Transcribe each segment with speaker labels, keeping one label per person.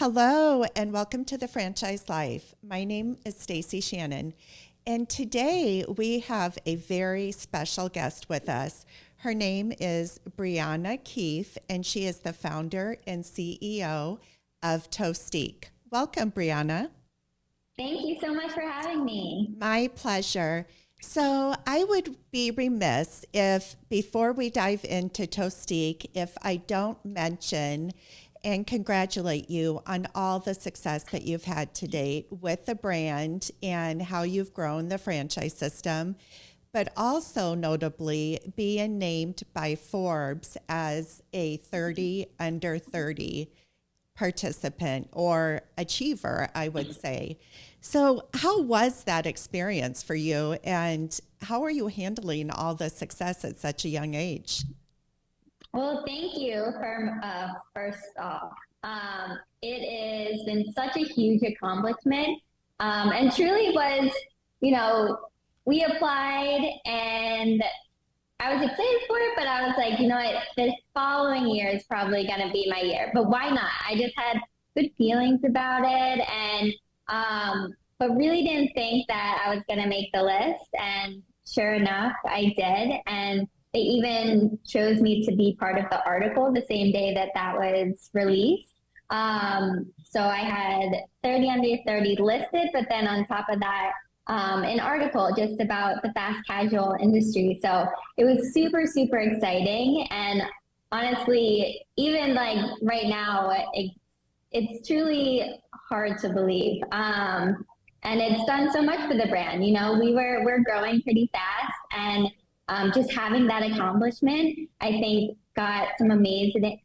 Speaker 1: Hello, and welcome to the Franchise Life. My name is Stacie Shannon, and today we have a very special guest with us. Her name is Brianna Keefe, and she is the founder and CEO of Toastique. Welcome, Brianna.
Speaker 2: Thank you so much for having me.
Speaker 1: My pleasure. So I would be remiss if, before we dive into Toastique, if I don't mention and congratulate you on all the success that you've had to date with the brand and how you've grown the franchise system, but also notably being named by Forbes as a 30 under 30 participant or achiever, I would say. So how was that experience for you, and how are you handling all the success at such a young age?
Speaker 2: Well, thank you for first off. It has been such a huge accomplishment, and truly was, we applied and I was excited for it, but I was like, what, the following year is probably going to be my year, but why not? I just had good feelings about it, and but really didn't think that I was going to make the list. And sure enough, I did. And they even chose me to be part of the article the same day that that was released. So I had 30 under 30 listed, but then on top of that, an article just about the fast casual industry. So it was super, super exciting. And honestly, even like right now, it's truly hard to believe. And it's done so much for the brand. We're growing pretty fast, and just having that accomplishment, I think, got some amazing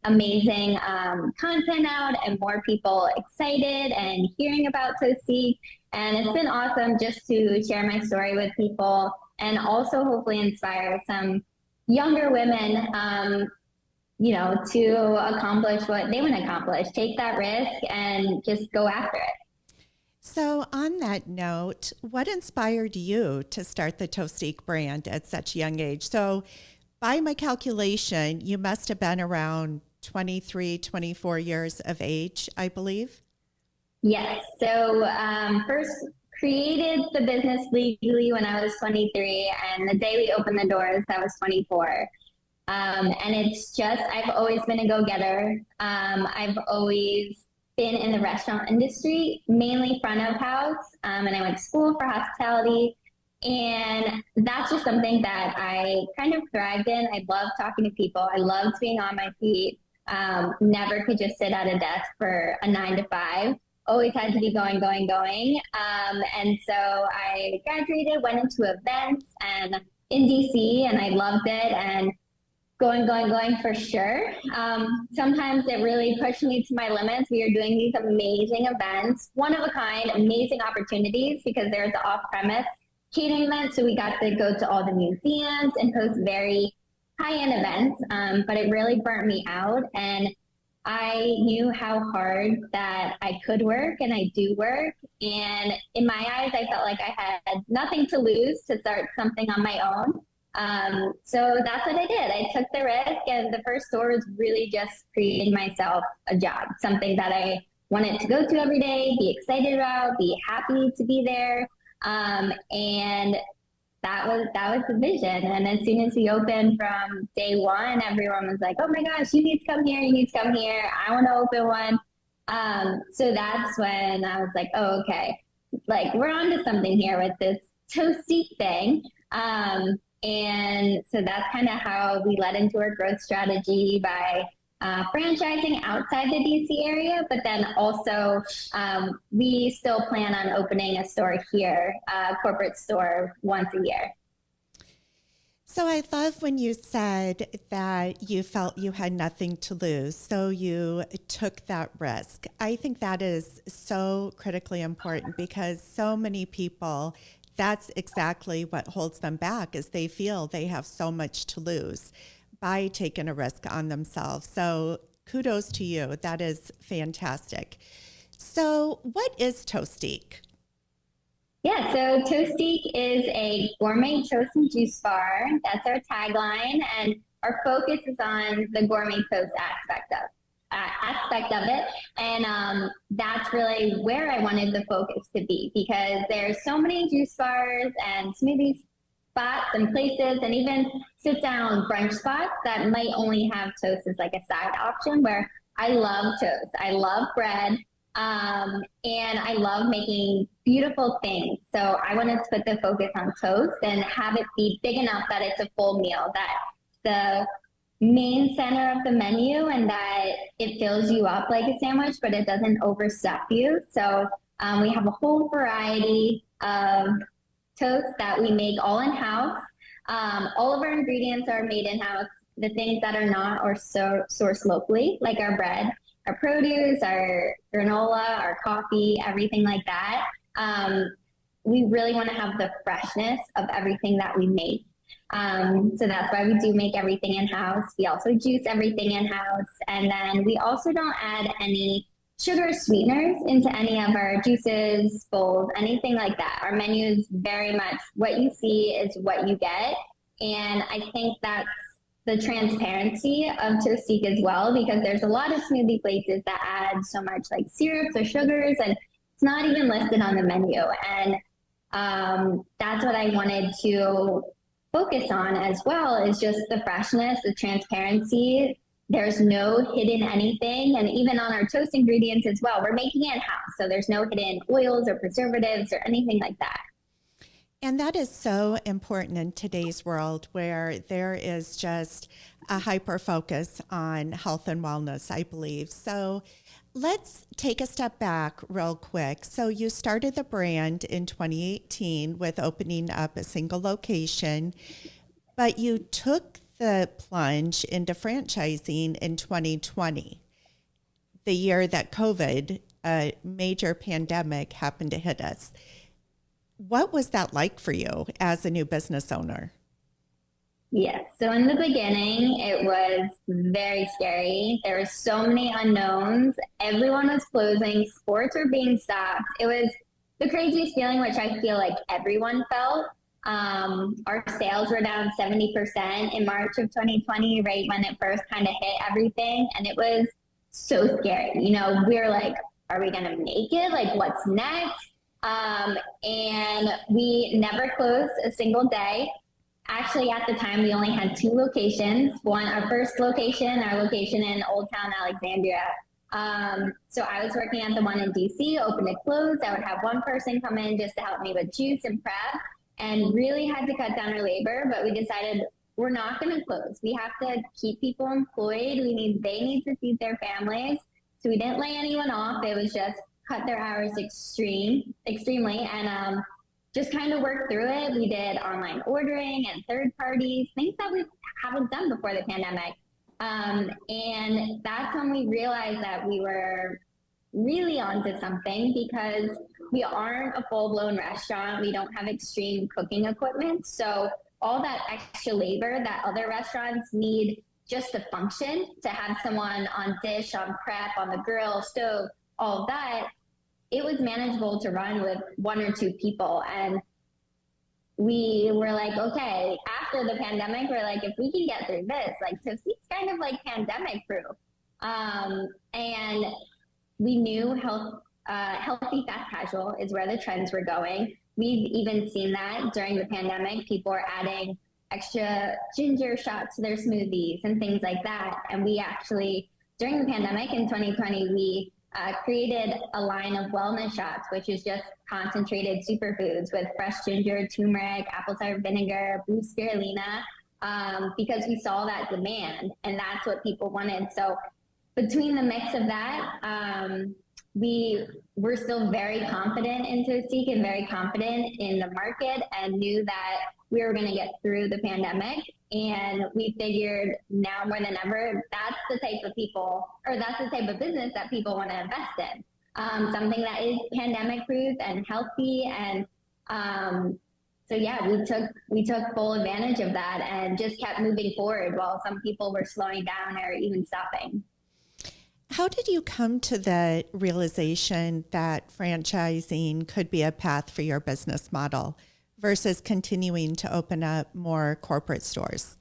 Speaker 2: content out and more people excited and hearing about Toastique. And it's been awesome just to share my story with people and also hopefully inspire some younger women, to accomplish what they want to accomplish, take that risk and just go after it.
Speaker 1: So on that note, what inspired you to start the Toastique brand at such a young age? So by my calculation, you must have been around 23, 24 years of age, I believe.
Speaker 2: Yes. So first created the business legally when I was 23, and the day we opened the doors, I was 24. And it's just, I've always been a go-getter. I've always been in the restaurant industry, mainly front of house, and I went to school for hospitality. And that's just something that I kind of thrived in. I love talking to people. I loved being on my feet. Never could just sit at a desk for a 9 to 5. Always had to be going. And so I graduated, went into events and in DC, and I loved it. And going for sure. Sometimes it really pushed me to my limits. We are doing these amazing events, one of a kind, amazing opportunities, because there's an off-premise catering event. So we got to go to all the museums and host very high-end events. But it really burnt me out. And I knew how hard that I could work, and I do work. And in my eyes, I felt like I had nothing to lose to start something on my own. So that's what I did. I took the risk, and the first store was really just creating myself a job, something that I wanted to go to every day, be excited about, be happy to be there. And that was the vision. And as soon as we opened from day one, everyone was like, "Oh my gosh, you need to come here. You need to come here. I want to open one." So that's when I was like, "Oh, okay. Like, we're onto something here with this Toastique thing." And so that's kind of how we led into our growth strategy by franchising outside the DC area, but then also we still plan on opening a store here, a corporate store once a year.
Speaker 1: So I love when you said that you felt you had nothing to lose, so you took that risk. I think that is so critically important, because so many people, that's exactly what holds them back, is they feel they have so much to lose by taking a risk on themselves. So kudos to you. That is fantastic. So what is Toastique?
Speaker 2: Yeah, so Toastique is a gourmet toast and juice bar. That's our tagline, and our focus is on the gourmet toast aspect of aspect of it. And that's really where I wanted the focus to be, because there's so many juice bars and smoothie spots and places and even sit down brunch spots that might only have toast as like a side option, where I love toast. I love bread. And I love making beautiful things. So I wanted to put the focus on toast and have it be big enough that it's a full meal, that the main center of the menu, and that it fills you up like a sandwich, but it doesn't overstuff you. So we have a whole variety of toast that we make all in-house. All of our ingredients are made in-house. The things that are not are sourced locally, like our bread, our produce, our granola, our coffee, everything like that. We really want to have the freshness of everything that we make. So that's why we do make everything in-house. We also juice everything in-house. And then we also don't add any sugar sweeteners into any of our juices, bowls, anything like that. Our menu is very much what you see is what you get. And I think that's the transparency of Toastique as well, because there's a lot of smoothie places that add so much like syrups or sugars, and it's not even listed on the menu. And that's what I wanted to focus on as well, is just the freshness, the transparency. There's no hidden anything. And even on our toast ingredients as well, we're making it in-house. So there's no hidden oils or preservatives or anything like that.
Speaker 1: And that is so important in today's world, where there is just a hyper focus on health and wellness, I believe. So let's take a step back real quick. So you started the brand in 2018 with opening up a single location, but you took the plunge into franchising in 2020, the year that COVID, a major pandemic, happened to hit us. What was that like for you as a new business owner?
Speaker 2: Yes. So in the beginning, it was very scary. There were so many unknowns. Everyone was closing. Sports were being stopped. It was the craziest feeling, which I feel like everyone felt. Our sales were down 70% in March of 2020, right when it first kind of hit everything. And it was so scary. You know, we were like, are we going to make it? Like, what's next? And we never closed a single day. Actually, at the time, we only had 2 locations. One, our first location, our location in Old Town Alexandria. So I was working at the one in DC, open to close. I would have one person come in just to help me with juice and prep, and really had to cut down our labor. But we decided we're not going to close. We have to keep people employed. They need to feed their families. So we didn't lay anyone off. It was just cut their hours extremely, and just kind of work through it. We did online ordering and third parties, things that we haven't done before the pandemic. And that's when we realized that we were really onto something, because we aren't a full-blown restaurant. We don't have extreme cooking equipment. So all that extra labor that other restaurants need just to function, to have someone on dish, on prep, on the grill, stove, all of that, it was manageable to run with 1 or 2 people. And we were like, okay, after the pandemic, we're like, if we can get through this, like Toastique's kind of like pandemic proof. And we knew healthy fast casual is where the trends were going. We've even seen that during the pandemic. People are adding extra ginger shots to their smoothies and things like that. And we actually, during the pandemic in 2020, we created a line of wellness shots, which is just concentrated superfoods with fresh ginger, turmeric, apple cider vinegar, blue spirulina, because we saw that demand, and that's what people wanted. So between the mix of that, we were still very confident in Toastique and very confident in the market, and knew that we were going to get through the pandemic. And we figured now more than ever, that's the type of people, or that's the type of business that people want to invest in. Something that is pandemic proof and healthy. And so yeah, we took full advantage of that and just kept moving forward while some people were slowing down or even stopping.
Speaker 1: How did you come to the realization that franchising could be a path for your business model versus continuing to open up more corporate stores?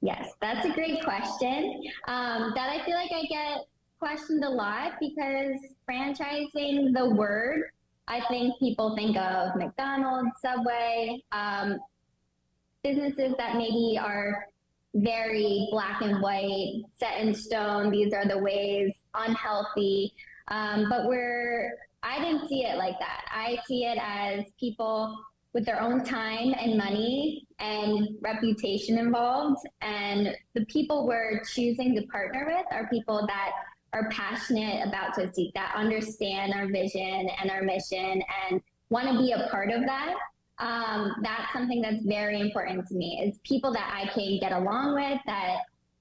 Speaker 2: Yes, that's a great question that I feel like I get questioned a lot because franchising, the word, I think people think of McDonald's, Subway, businesses that maybe are very black and white, set in stone. These are the ways, unhealthy. But I didn't see it like that. I see it as people with their own time and money and reputation involved. And the people we're choosing to partner with are people that are passionate about Toastique, that understand our vision and our mission and want to be a part of that. That's something that's very important to me, is people that I can get along with, that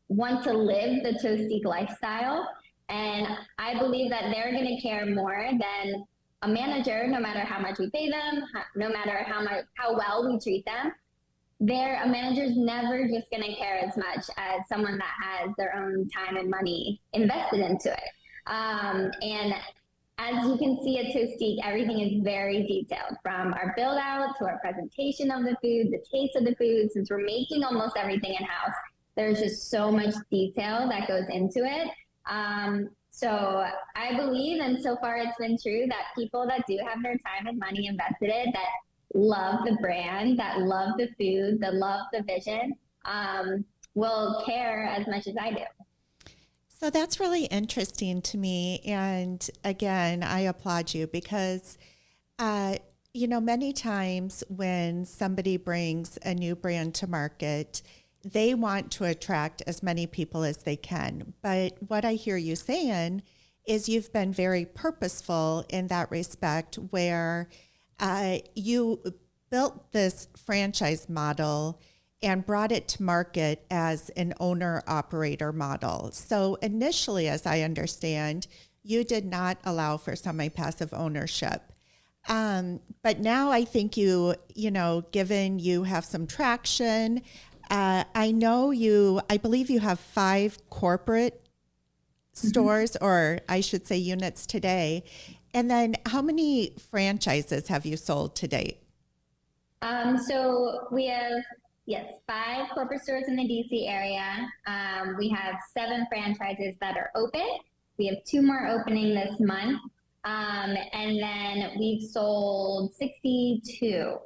Speaker 2: want to live the Toastique lifestyle. And I believe that they're going to care more than a manager, no matter how much we pay them, no matter how well we treat them. A manager's never just going to care as much as someone that has their own time and money invested into it. And as you can see at Toastique, everything is very detailed, from our build out to our presentation of the food, the taste of the food. Since we're making almost everything in-house, there's just so much detail that goes into it. So I believe, and so far it's been true, that people that do have their time and money invested in, that love the brand, that love the food, that love the vision, will care as much as I do.
Speaker 1: So that's really interesting to me. And again, I applaud you because, many times when somebody brings a new brand to market, they want to attract as many people as they can. But what I hear you saying is you've been very purposeful in that respect, where you built this franchise model and brought it to market as an owner-operator model. So initially, as I understand, you did not allow for semi-passive ownership. But now I think given you have some traction, I believe you have 5 corporate stores, or I should say units today. And then how many franchises have you sold to date?
Speaker 2: So we have, 5 corporate stores in the DC area. We have 7 franchises that are open. We have 2 more opening this month. And then we've sold 62,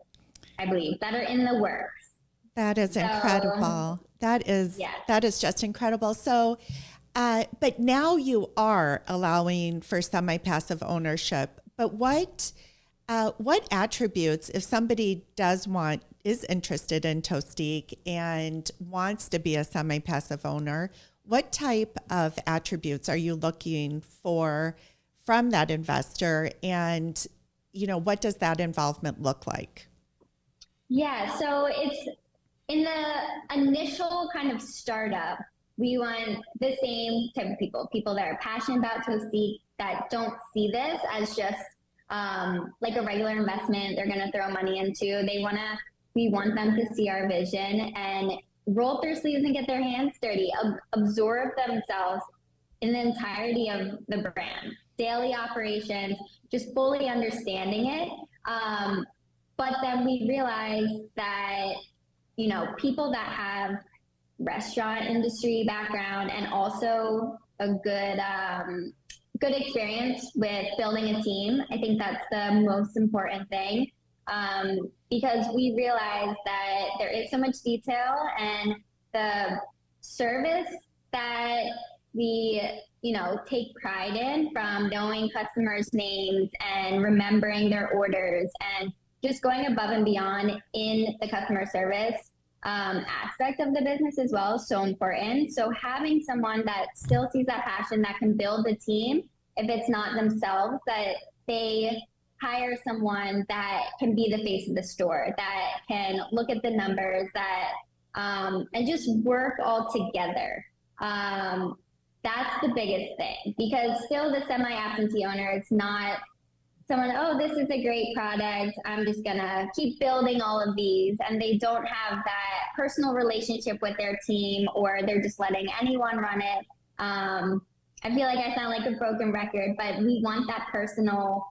Speaker 2: I believe, that are in the works.
Speaker 1: That is incredible. That is just incredible. So, but now you are allowing for semi-passive ownership. But what attributes, if somebody is interested in Toastique and wants to be a semi-passive owner, what type of attributes are you looking for from that investor? And, what does that involvement look like?
Speaker 2: Yeah, so it's in the initial kind of startup, we want the same type of people that are passionate about Toastique, that don't see this as just like a regular investment they're going to throw money into. We want them to see our vision and roll up their sleeves and get their hands dirty, absorb themselves in the entirety of the brand, daily operations, just fully understanding it. But then we realize that, people that have restaurant industry background and also a good experience with building a team, I think that's the most important thing. Because we realize that there is so much detail, and the service that we, take pride in, from knowing customers' names and remembering their orders and just going above and beyond in the customer service aspect of the business as well is so important. So having someone that still sees that passion, that can build a team, if it's not themselves, that they hire someone that can be the face of the store, that can look at the numbers, that and just work all together. That's the biggest thing, because still the semi-absentee owner, it's not someone, oh, this is a great product, I'm just gonna keep building all of these, and they don't have that personal relationship with their team, or they're just letting anyone run it. I feel like I sound like a broken record, but we want that personal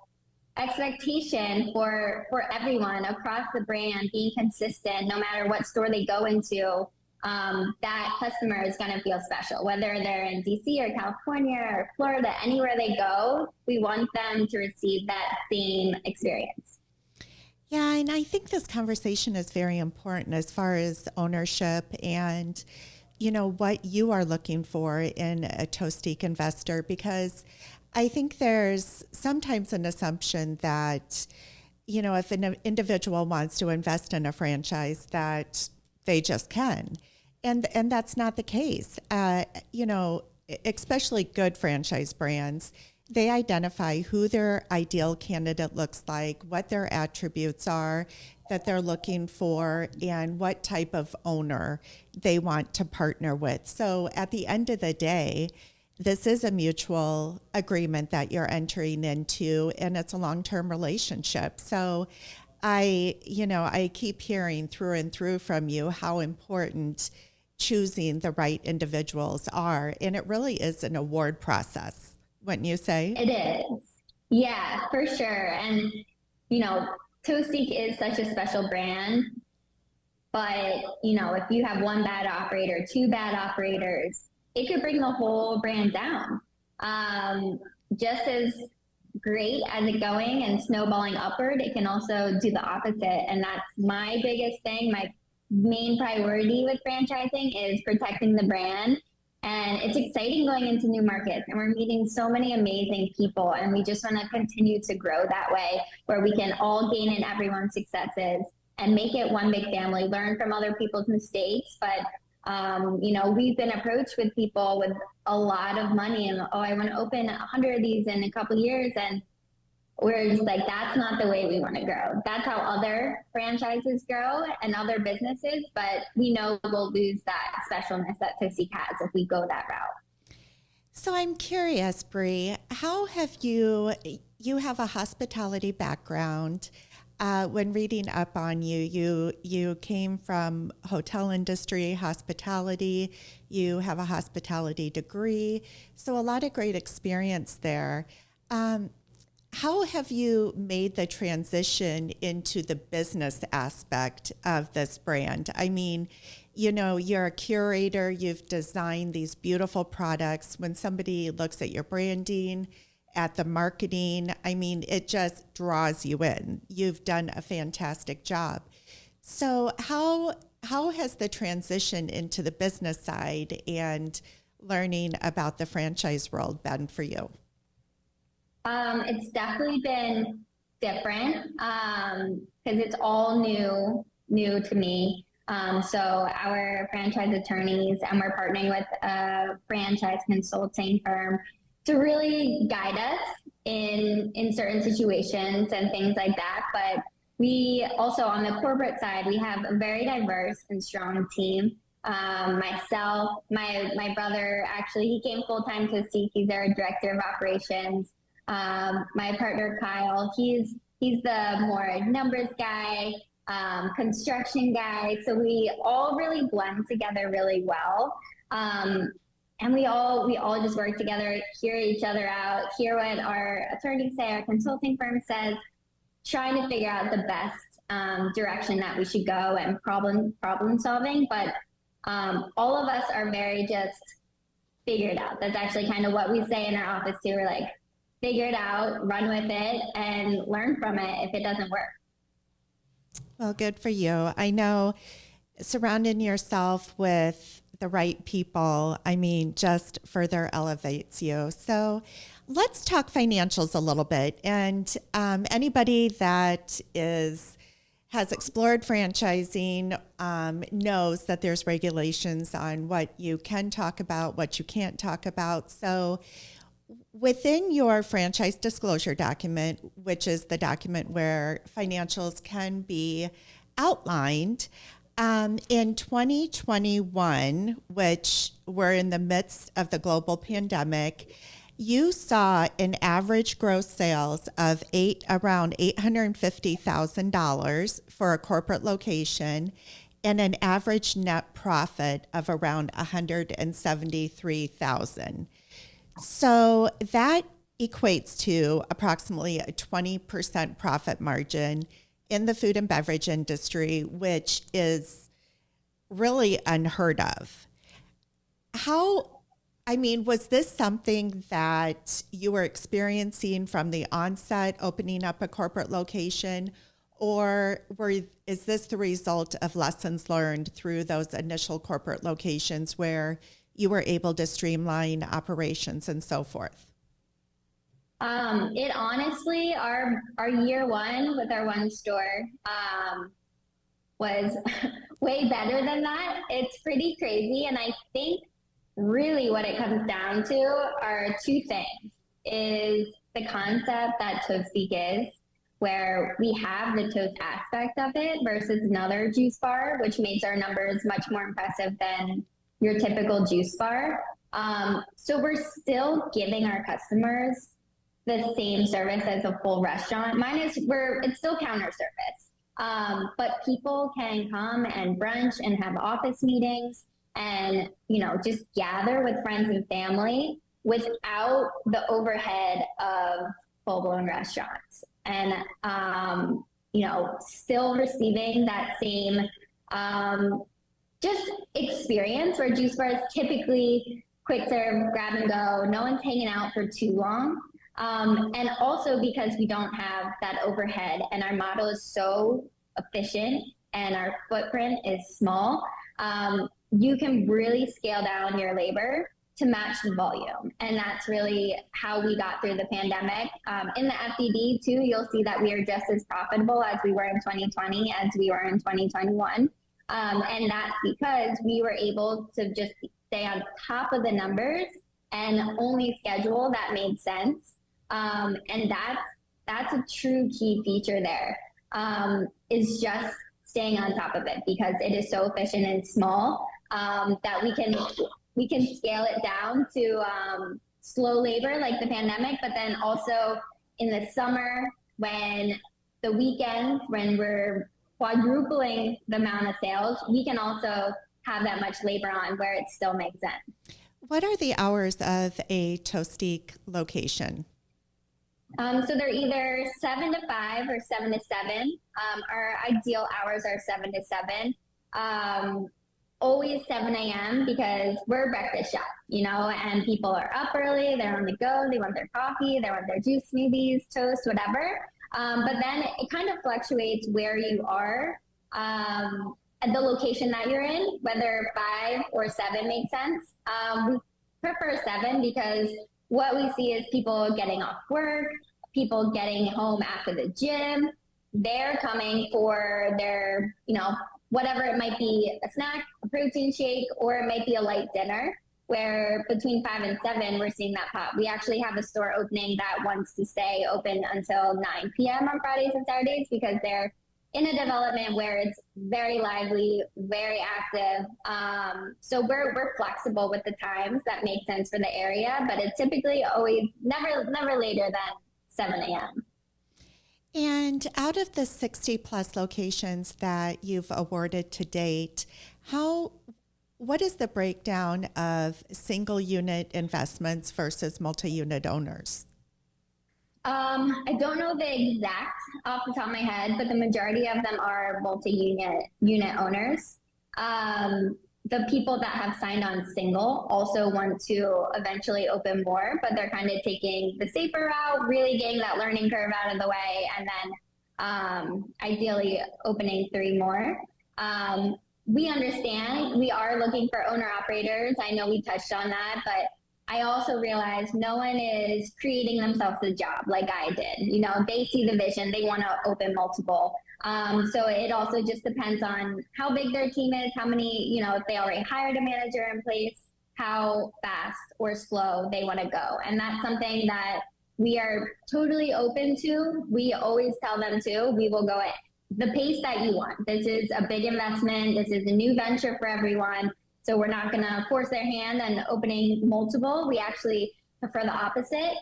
Speaker 2: expectation for everyone across the brand, being consistent no matter what store they go into. that customer is going to feel special, whether they're in DC or California or Florida, anywhere they go, we want them to receive that same experience.
Speaker 1: Yeah, and I think this conversation is very important as far as ownership and, you know, what you are looking for in a Toastique investor, because I think there's sometimes an assumption that, you know, if an individual wants to invest in a franchise, that they just can. And that's not the case. You know, especially good franchise brands, they identify who their ideal candidate looks like, what their attributes are that they're looking for, and what type of owner they want to partner with. So at the end of the day, this is a mutual agreement that you're entering into, and it's a long-term relationship. So I keep hearing through and through from you how important choosing the right individuals are. And it really is an award process, wouldn't you say?
Speaker 2: It is. Yeah, for sure. And, you know, Toastique is such a special brand, but, you know, if you have one bad operator, two bad operators, it could bring the whole brand down. Just as great as it going and snowballing upward, it can also do the opposite. And that's my biggest thing. My main priority with franchising is protecting the brand. And it's exciting going into new markets, and we're meeting so many amazing people, and we just want to continue to grow that way, where we can all gain in everyone's successes and make it one big family, learn from other people's mistakes. But you know, we've been approached with people with a lot of money and, oh, I want to open 100 of these in a couple of years. And we're just like, that's not the way we want to grow. That's how other franchises grow and other businesses. But we know we'll lose that specialness that Toastique has if we go that route.
Speaker 1: So I'm curious, Bri, how have you have a hospitality background. When reading up on you came from hotel industry, hospitality. You have a hospitality degree, so a lot of great experience there. How have you made the transition into the business aspect of this brand? I mean, you know, you're a curator, you've designed these beautiful products. When somebody looks at your branding, at the marketing, I mean, it just draws you in. You've done a fantastic job. So how has the transition into the business side and learning about the franchise world been for you?
Speaker 2: It's definitely been different because it's all new to me. So our franchise attorneys, and we're partnering with a franchise consulting firm to really guide us in certain situations and things like that. But we also, on the corporate side, we have a very diverse and strong team. Myself, my brother, actually, he came full-time to Toastique. He's our director of operations. My partner, Kyle, he's the more numbers guy, construction guy. So we all really blend together really well. And we all just work together, hear each other out, hear what our attorneys say, our consulting firm says, trying to figure out the best direction that we should go and problem solving. But all of us are very just figure it out. That's actually kind of what we say in our office too. We're like, figure it out, run with it, and learn from it if it doesn't work.
Speaker 1: Well, good for you. I know surrounding yourself with the right people, I mean, just further elevates you. So let's talk financials a little bit. And anybody that has explored franchising knows that there's regulations on what you can talk about, what you can't talk about. So within your franchise disclosure document, which is the document where financials can be outlined, in 2021, which we're in the midst of the global pandemic, you saw an average gross sales of around $850,000 for a corporate location and an average net profit of around $173,000. So that equates to approximately a 20% profit margin in the food and beverage industry, which is really unheard of. Was this something that you were experiencing from the onset, opening up a corporate location, or is this the result of lessons learned through those initial corporate locations where you were able to streamline operations and so forth?
Speaker 2: It honestly, our year one with our one store was way better than that. It's pretty crazy. And I think really what it comes down to are two things. Is the concept that Toastique is, where we have the toast aspect of it versus another juice bar, which makes our numbers much more impressive than your typical juice bar. So we're still giving our customers the same service as a full restaurant. It's still counter service. But people can come and brunch and have office meetings and, just gather with friends and family without the overhead of full-blown restaurants. And, still receiving that same just experience where juice bars typically quick serve, grab and go, no one's hanging out for too long. And also because we don't have that overhead and our model is so efficient and our footprint is small, you can really scale down your labor to match the volume. And that's really how we got through the pandemic. In the FDD too, you'll see that we are just as profitable as we were in 2020 as we were in 2021. And that's because we were able to just stay on top of the numbers and only schedule that made sense. And that's a true key feature there, is just staying on top of it because it is so efficient and small that we can scale it down to slow labor like the pandemic, but then also in the summer when the weekends, when we're quadrupling the amount of sales, we can also have that much labor on where it still makes sense.
Speaker 1: What are the hours of a Toastique location?
Speaker 2: So they're either 7 to 5 or 7 to 7. Our ideal hours are 7 to 7. Always 7 a.m. because we're a breakfast shop, and people are up early, they're on the go, they want their coffee, they want their juice smoothies, toast, whatever. But then it kind of fluctuates where you are at the location that you're in, whether 5 or 7 makes sense. We prefer 7 because what we see is people getting off work, people getting home after the gym, they're coming for their, whatever it might be, a snack, a protein shake, or it might be a light dinner, where between 5 and 7, we're seeing that pop. We actually have a store opening that wants to stay open until 9 p.m. on Fridays and Saturdays because they're in a development where it's very lively, very active. So we're flexible with the times that make sense for the area, but it's typically always never later than 7 a.m.
Speaker 1: And out of the 60 plus locations that you've awarded to date, what is the breakdown of single unit investments versus multi-unit owners?
Speaker 2: I don't know the exact off the top of my head, but the majority of them are multi-unit owners. The people that have signed on single also want to eventually open more, but they're kind of taking the safer route, really getting that learning curve out of the way, and then ideally opening 3 more. We understand we are looking for owner operators. I know we touched on that, but I also realize no one is creating themselves a job like I did. They see the vision, they want to open multiple. So it also just depends on how big their team is, how many, if they already hired a manager in place, how fast or slow they want to go. And that's something that we are totally open to. We always tell them we will go at the pace that you want. This is a big investment. This is a new venture for everyone. So we're not going to force their hand on opening multiple. We actually prefer the opposite.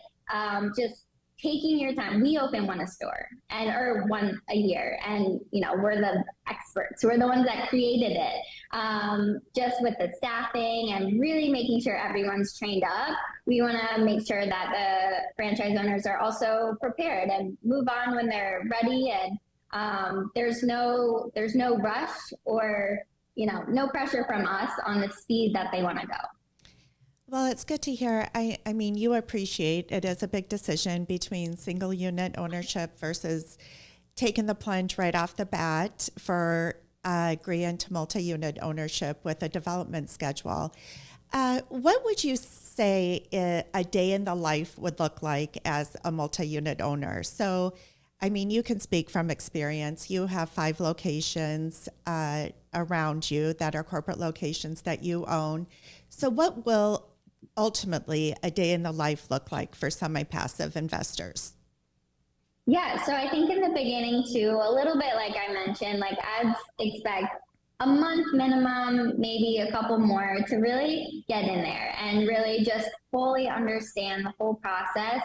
Speaker 2: Just taking your time. We open one a store or one a year, and we're the experts. We're the ones that created it. Just with the staffing and really making sure everyone's trained up. We want to make sure that the franchise owners are also prepared and move on when they're ready. And there's no rush or no pressure from us on the speed that they want to go.
Speaker 1: Well, it's good to hear. I mean, you appreciate it is a big decision between single unit ownership versus taking the plunge right off the bat for agreeing to multi-unit ownership with a development schedule. What would you say a day in the life would look like as a multi-unit owner? So, I mean, you can speak from experience. You have 5 locations around you that are corporate locations that you own. So what will ultimately a day in the life look like for semi-passive investors?
Speaker 2: Yeah, so I think in the beginning too, a little bit like I mentioned, like I'd expect a month minimum, maybe a couple more to really get in there and really just fully understand the whole process,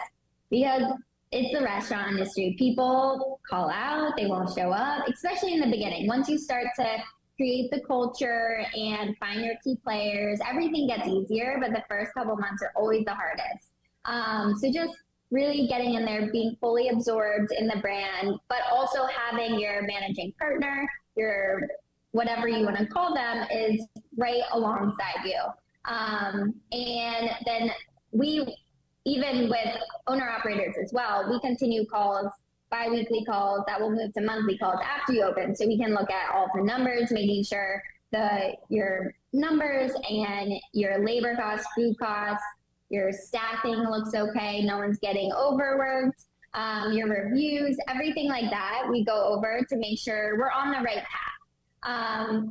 Speaker 2: because it's the restaurant industry. People call out, they won't show up, especially in the beginning. Once you start to create the culture and find your key players, everything gets easier, but the first couple months are always the hardest. So just really getting in there, being fully absorbed in the brand, but also having your managing partner, your whatever you want to call them, is right alongside you. And then we, even with owner operators as well, we continue calls, bi-weekly calls that will move to monthly calls after you open. So we can look at all the numbers, making sure your numbers and your labor costs, food costs, your staffing looks okay, no one's getting overworked, your reviews, everything like that, we go over to make sure we're on the right path.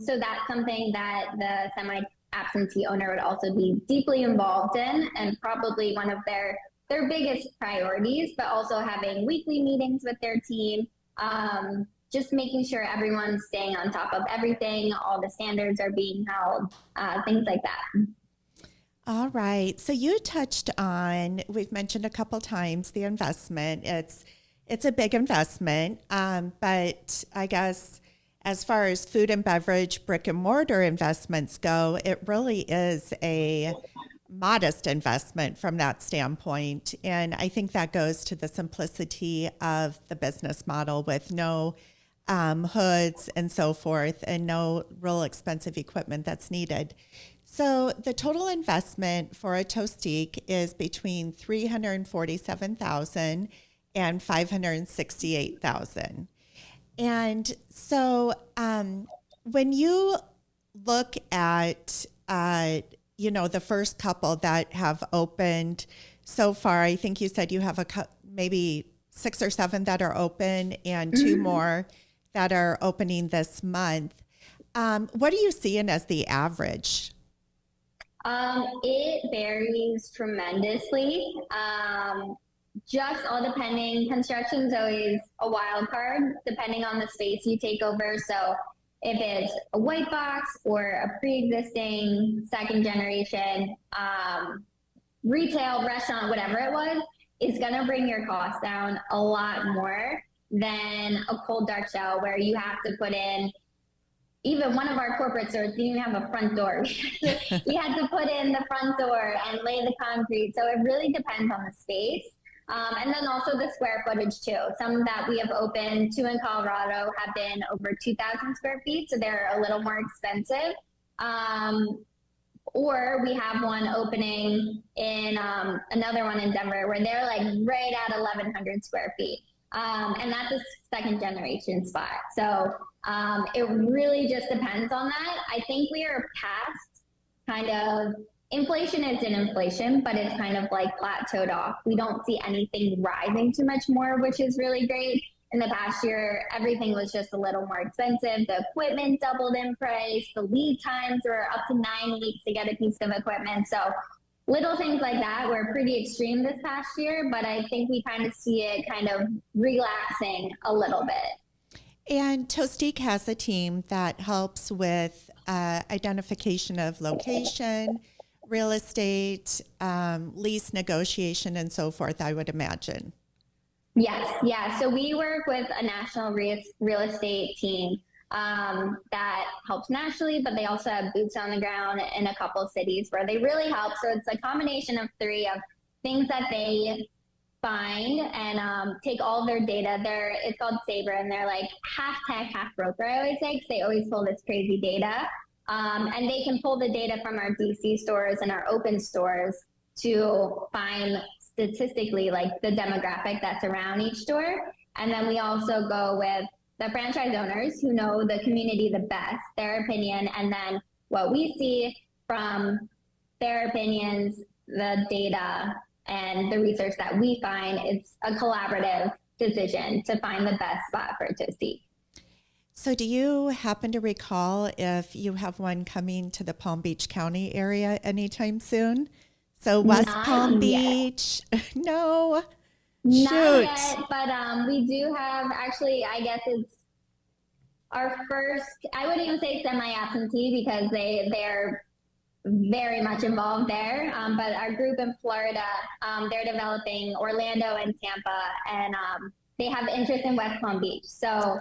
Speaker 2: So that's something that the semi-absentee owner would also be deeply involved in, and probably one of their biggest priorities, but also having weekly meetings with their team, just making sure everyone's staying on top of everything, all the standards are being held, things like that.
Speaker 1: All right. So you touched on, we've mentioned a couple times, the investment. It's a big investment, but I guess as far as food and beverage brick and mortar investments go, it really is a modest investment from that standpoint. And I think that goes to the simplicity of the business model with no hoods and so forth, and no real expensive equipment that's needed. So the total investment for a Toastique is between $347,000 and $568,000. And so when you look at the first couple that have opened so far, I think you said you have maybe 6 or 7 that are open and 2 more that are opening this month. What are you seeing as the average?
Speaker 2: It varies tremendously. Just all depending. Construction's always a wild card, depending on the space you take over. So if it's a white box or a pre-existing second generation retail, restaurant, whatever it was, is going to bring your costs down a lot more than a cold dark shell where you have to put in. Even one of our corporate stores didn't even have a front door. We had to put in the front door and lay the concrete. So it really depends on the space. And then also the square footage too. Some that we have opened, 2 in Colorado, have been over 2,000 square feet. So they're a little more expensive. Or we have one opening in another one in Denver where they're like right at 1,100 square feet. And that's a second generation spot. So it really just depends on that. I think we are past kind of, inflation is an inflation, but it's kind of like plateaued off. We don't see anything rising too much more, which is really great. In the past year, everything was just a little more expensive. The equipment doubled in price. The lead times were up to 9 weeks to get a piece of equipment. So little things like that were pretty extreme this past year, but I think we kind of see it kind of relaxing a little bit.
Speaker 1: And Toastique has a team that helps with identification of location, real estate, lease negotiation, and so forth, I would imagine.
Speaker 2: Yes, yeah. So we work with a national real estate team that helps nationally, but they also have boots on the ground in a couple of cities where they really help. So it's a combination of 3 of things that they find and take all their data. It's called Sabre, and they're like half tech, half broker, I always say, because they always pull this crazy data. And they can pull the data from our DC stores and our open stores to find statistically like the demographic that's around each store. And then we also go with the franchise owners who know the community the best, their opinion, and then what we see from their opinions, the data, and the research that we find. It's a collaborative decision to find the best spot for a Toastique.
Speaker 1: So do you happen to recall if you have one coming to the Palm Beach County area anytime soon? So West
Speaker 2: Not
Speaker 1: Palm
Speaker 2: yet.
Speaker 1: Beach? No.
Speaker 2: Not
Speaker 1: Shoot.
Speaker 2: yet, but we do have, actually, I guess it's our first, I wouldn't even say semi-absentee because they're very much involved there. But our group in Florida, they're developing Orlando and Tampa, and they have interest in West Palm Beach. So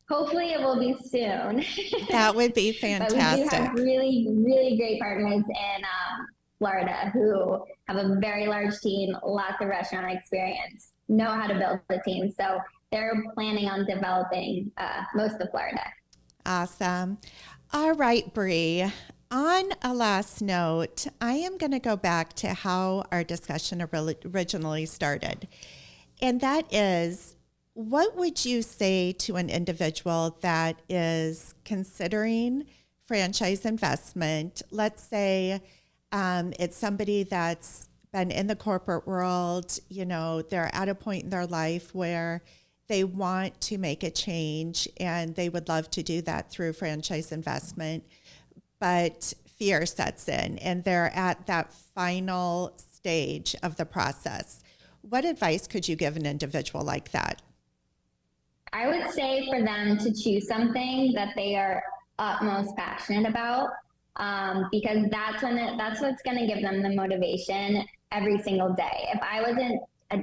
Speaker 2: hopefully it will be soon.
Speaker 1: That would be
Speaker 2: But we
Speaker 1: fantastic.
Speaker 2: do have really, really great partners in Florida who have a very large team, lots of restaurant experience, know how to build a team. So they're planning on developing most of Florida.
Speaker 1: Awesome. All right, Bree. On a last note, I am going to go back to how our discussion originally started. And that is, what would you say to an individual that is considering franchise investment? Let's say it's somebody that's been in the corporate world, you know, they're at a point in their life where they want to make a change and they would love to do that through franchise investment, but fear sets in and they're at that final stage of the process. What advice could you give an individual like that?
Speaker 2: I would say for them to choose something that they are utmost passionate about, because that's what's going to give them the motivation every single day. If I wasn't a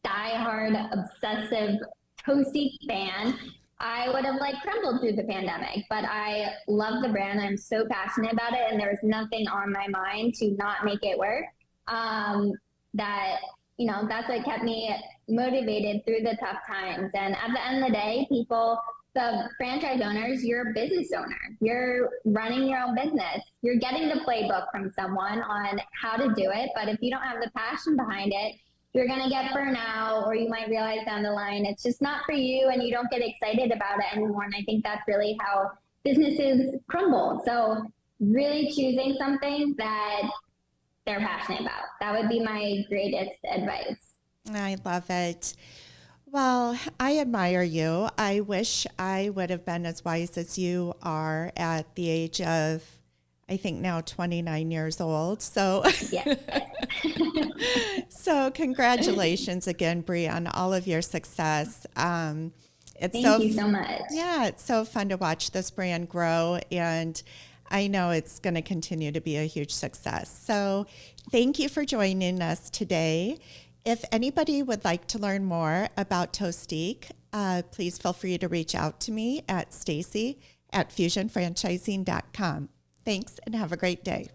Speaker 2: diehard, obsessive Toastique fan, I would have like crumbled through the pandemic. But I love the brand. I'm so passionate about it, and there was nothing on my mind to not make it work. That, you know, that's what kept me motivated through the tough times. And at the end of the day, people, the franchise owners, you're a business owner. You're running your own business. You're getting the playbook from someone on how to do it. But if you don't have the passion behind it, you're going to get burnout, or you might realize down the line it's just not for you and you don't get excited about it anymore. And I think that's really how businesses crumble. So really choosing something that they're passionate about. That would be my greatest advice.
Speaker 1: I love it. Well, I admire you. I wish I would have been as wise as you are at the age of, I think now 29 years old. So,
Speaker 2: Yes.
Speaker 1: so congratulations again, Bree, on all of your success. Thank
Speaker 2: you so much.
Speaker 1: Yeah, it's so fun to watch this brand grow, and I know it's going to continue to be a huge success. So thank you for joining us today. If anybody would like to learn more about Toastique, please feel free to reach out to me at Stacie@fusionfranchising.com. Thanks and have a great day.